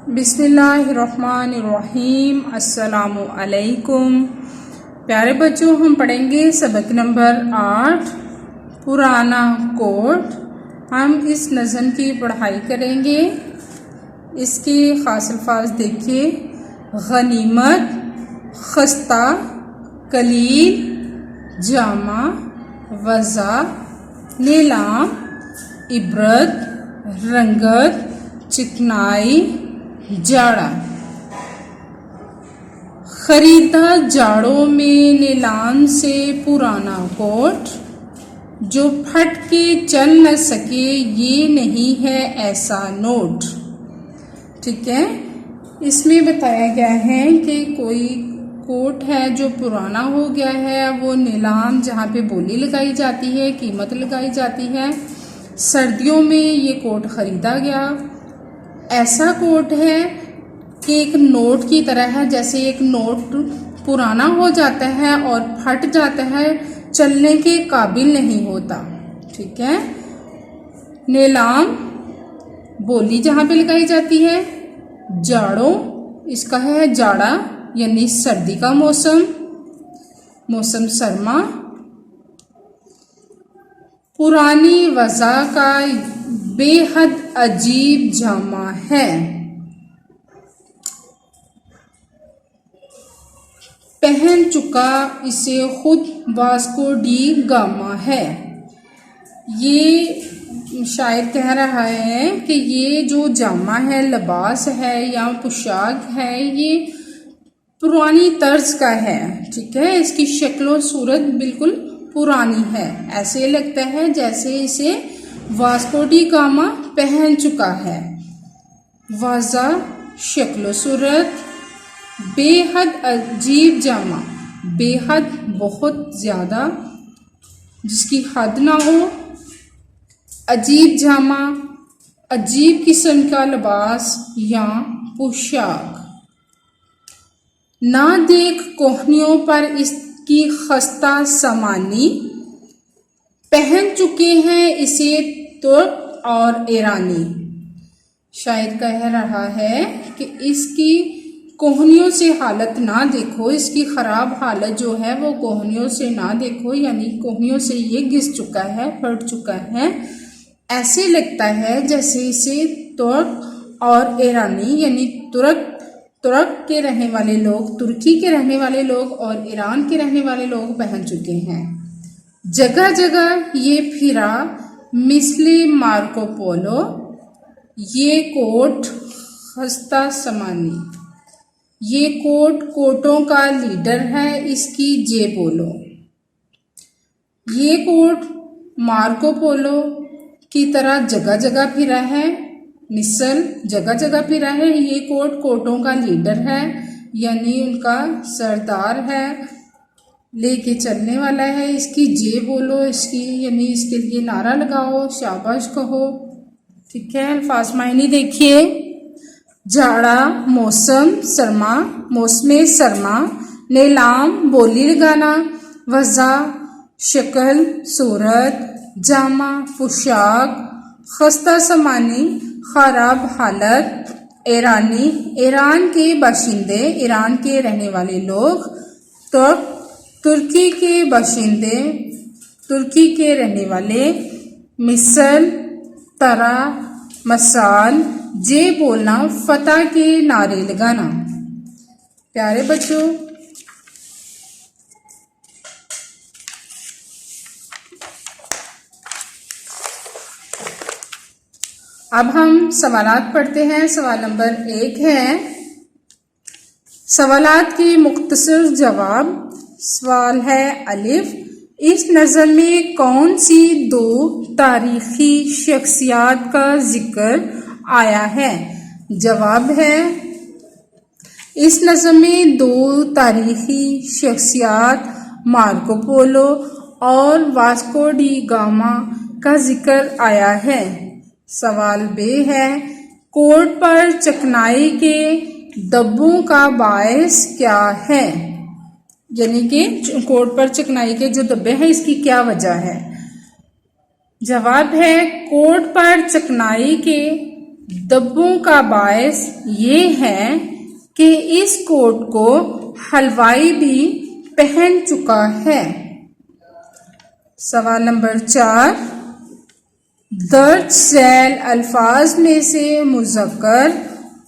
बिस्मिल्लाहिर्रहमानिर्रहीम। अस्सलामु अलैकुम। प्यारे बच्चों, हम पढ़ेंगे सबक नंबर 8 पुराना कोट। हम इस नज़म की पढ़ाई करेंगे। इसके ख़ास अल्फाज देखिए। गनीमत, खस्ता, कलील, जामा, वज़ा, नीलाम, इबरत, रंगत, चिकनाई, जाड़ा। खरीदा जाड़ों में नीलाम से पुराना कोट, जो फट के चल न सके ये नहीं है ऐसा नोट। ठीक है, इसमें बताया गया है कि कोई कोट है जो पुराना हो गया है, वो नीलाम जहाँ पे बोली लगाई जाती है, कीमत लगाई जाती है, सर्दियों में ये कोट खरीदा गया। ऐसा कोट है कि एक नोट की तरह है। जैसे एक नोट पुराना हो जाता है और फट जाता है, चलने के काबिल नहीं होता। ठीक है, नीलाम बोली जहाँ पे लगाई जाती है। जाड़ों, इसका है जाड़ा यानी सर्दी का मौसम सरमा। पुरानी वज़ा का बेहद अजीब जामा है। पहन चुका इसे खुद वास्को डी गामा है। ये शायर कह रहा है कि ये जो जामा है, लिबास है या पोशाक है, ये पुरानी तर्ज का है। ठीक है, इसकी शक्ल और सूरत बिल्कुल पुरानी है। ऐसे लगता है जैसे इसे वास्को डी गामा पहन चुका है। वाजा, शक्ल सूरत, बेहद अजीब जामा, बेहद बहुत ज्यादा, जिसकी हद ना हो। अजीब जामा, अजीब किस्म का लिबास या पोशाक। ना देख कोहनियों पर इसकी खस्ता समानी, पहन चुके हैं इसे तुर्क और ईरानी। शायद कह रहा है कि इसकी कोहनियों से हालत ना देखो, इसकी खराब हालत जो है वो कोहनियों से ना देखो, यानी कोहनियों से ये घिस चुका है, फट चुका है। ऐसे लगता है जैसे इसे तुर्क और ईरानी यानी तुर्क के रहने वाले लोग, तुर्की के रहने वाले लोग और ईरान के रहने वाले लोग पहन चुके हैं। जगह जगह ये फिरा मिसले मार्को पोलो, ये कोट खस्ता समानी। ये कोट कोटों का लीडर है, इसकी जे बोलो। ये कोट मार्को पोलो की तरह जगह जगह फिरा है, मिसल जगह जगह फिरा है। ये कोट कोटों का लीडर है, यानी उनका सरदार है, लेके चलने वाला है। इसकी जे बोलो, इसकी यानी इसके लिए नारा लगाओ, शाबाश कहो। ठीक है, अल्फाज मायने देखिए। जाड़ा मौसमे सरमा, नीलाम बोली लगाना, वज़ा शक्ल सूरत, जामा पोशाक, खस्ता समानी खराब हालत, ईरानी ईरान के बाशिंदे, ईरान के रहने वाले लोग, तुर्की के बाशिंदे, तुर्की के रहने वाले, मिसल तरा मसाल, जे बोलना, फतह के नारे लगाना। प्यारे बच्चों, अब हम सवालात पढ़ते हैं। सवाल नंबर 1 है सवालात के मुख्तसर जवाब। सवाल है अलिफ, इस नज़म में कौन सी 2 तारीखी शख्सियात का जिक्र आया है? जवाब है, इस नज़म में 2 तारीखी शख्सियात मार्को पोलो और वास्को डी गामा का जिक्र आया है। सवाल बे है, कोट पर चकनाई के धब्बों का बायस क्या है? यानी कि कोट पर चकनाई के जो धब्बे हैं, इसकी क्या वजह है? जवाब है, कोट पर चकनाई के दब्बों का बायस ये है कि इस कोट को हलवाई भी पहन चुका है। सवाल नंबर 4, दर्ज झैल अल्फाज में से मुज़क्कर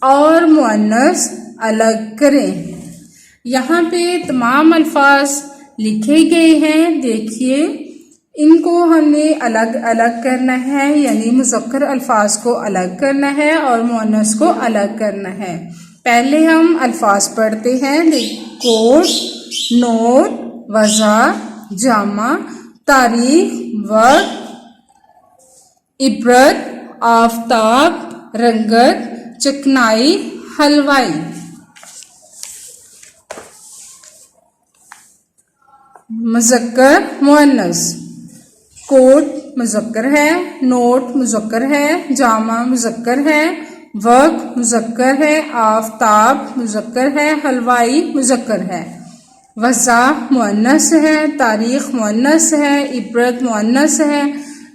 और मुअन्नस अलग करें। यहाँ पे तमाम अल्फाज लिखे गए हैं, देखिए इनको हमने अलग अलग करना है, यानी मुज़क्कर अल्फाज को अलग करना है और मुअन्नस को अलग करना है। पहले हम अल्फाज पढ़ते हैं। कोट, नोट, वज़ा, जामा, तारीख, वक्त, इबरत, आफताब, रंगत, चिकनाई, हलवाई। मुज़क्कर, मुअन्नस। कोट मुज़क्कर है, नोट मुज़क्कर है, जामा मुज़क्कर है, वक्त मुज़क्कर है, आफताब मुज़क्कर है, हलवाई मुज़क्कर है। वज़ा मुअन्नस है, तारीख मुअन्नस है, इबरत मुअन्नस है,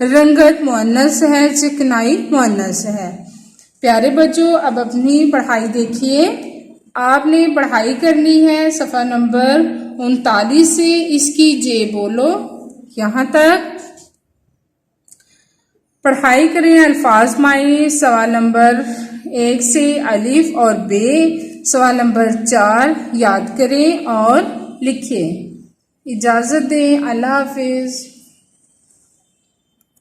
रंगत मुअन्नस है, चिकनाई मुअन्नस है। प्यारे बच्चों, अब अपनी पढ़ाई देखिए। आपने पढ़ाई करनी है सफ़ा नंबर 39 से इसकी जे बोलो यहाँ तक पढ़ाई करें। अल्फाज माए सवाल नंबर 1 से अलिफ और बे, सवाल नंबर 4 याद करें और लिखिए। इजाज़त दें, अल्लाह हाफिज़।